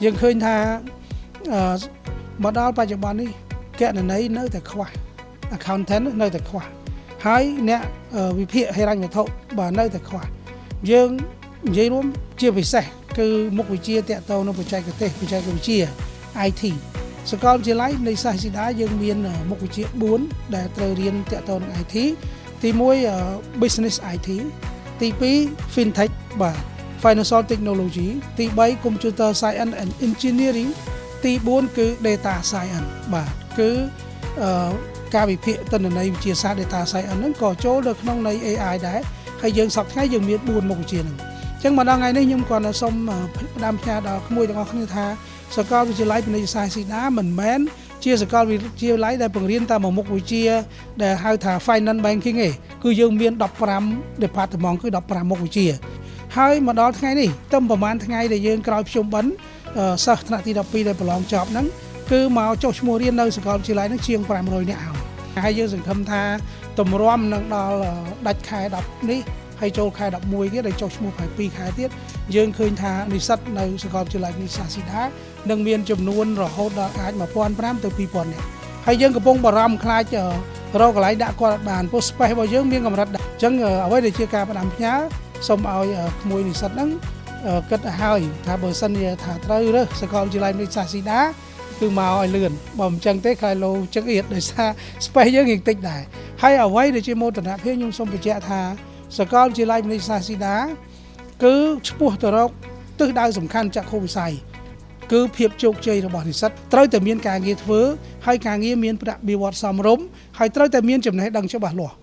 យើងឃើញថាមកដល់បច្ចុប្បន្ននេះគណនេយ្យនៅតែខ្វះ accountant នៅតែខ្វះហើយអ្នកវិភាគហិរញ្ញវត្ថុបាទនៅតែខ្វះយើងនិយាយរួមជាពិសេសគឺមុខវិជ្ជាតាក់ទងនឹងបច្ចេកទេសបច្ចេកវិទ្យា IT សាកលវិទ្យាល័យនៃសាស្ត្រស៊ីដាយើងមានមុខវិជ្ជា4ដែលត្រូវរៀនតាក់ទងនឹង IT ទី1 Business IT ទី2 Fintech បាទ Financial Technology ទី3 Computer Science and Engineering ទី4គឺ Data Science បាទគឺការវិភាគទិន្នន័យវិទ្យាសាស្ត្រ Data Science ហ្នឹងក៏ចូលនៅក្នុងនៃ AI ដែរហើយយើងសប្តាហ៍ថ្ងៃយើងមាន4មុខវិជ្ជាហ្នឹងអញ្ចឹងមកដល់ថ្ងៃនេះខ្ញុំគាត់សូមផ្ដាំផ្ញើដល់ក្មួយទាំងអស់គ្នាថាសាកលវិទ្យាល័យពាណិជ្ជសាស្ត្រស៊ីដាមិនមែនជាសាកលវិទ្យាល័យដែលបង្រៀនតែមួយមុខវិជ្ជាដែលហៅថា Finance Banking ទេគឺយើងមាន15 department គឺ15មុខវិជ្ជាហើយមកដល់ថ្ងៃនេះទៅប្រហែលថ្ងៃដែលយើងក្រោយភ្ជុំបិណ្ឌសិស្សថ្នាក់ទី12ដែលប្រឡងចប់ហ្នឹងគឺមកចុះឈ្មោះរៀននៅសាកលវិទ្យាល័យហ្នឹងជាង500នាក់ហើយយើងសង្ឃឹមថាទម្រាំនឹងដល់ដាច់ខែ10នេះហើយចូលខែ11ទៀតហើយចុះឈ្មោះប្រហែល2ខែទៀតយើងឃើញថានិស្សិតនៅសាកលវិទ្យាល័យវិទ្យាសាស្ត្រស៊ីដានឹងមានចំនួនរហូតដល់អាច 1,500 ទៅ 2,000 នាក់ហើយយើងកំពុងបារម្ភខ្លាចរកកន្លែងដាក់គាត់បានព្រោះ space របស់យើងមានកម្រិតអញ្ចឹងអ្វីដែលជាការផ្ដាំផ្ញើសូមឲ្យក្មួយនិស្សិតហ្នឹងគិតទៅហើយថាបើសិនជាថាត្រូវរើសសាកលវិទ្យាល័យវិទ្យាសាស្ត្រស៊ីដាគឺមកឲ្យលឿនបើមិនចឹងទេខ្លាចលោចឹងអៀតដោយសារ space យើងតិចដែរហើយអ្វីដែលជាមោទនភាពខ្ញុំសូមបញ្ជាក់ថាសាកលវិទ្យាល័យវិទ្យាសាស្ត្រស៊ីដាគឺឆ្ពោះទៅរកទិសដៅសំខាន់ចក្ខុវិស័យគឺភាពជោគជ័យរបស់និស្សិតត្រូវតែមានការងារធ្វើហើយការងារមានប្រាក់បៀវត្សសមរម្យហើយត្រូវតែមានចំណេះដឹងច្បាស់លាស់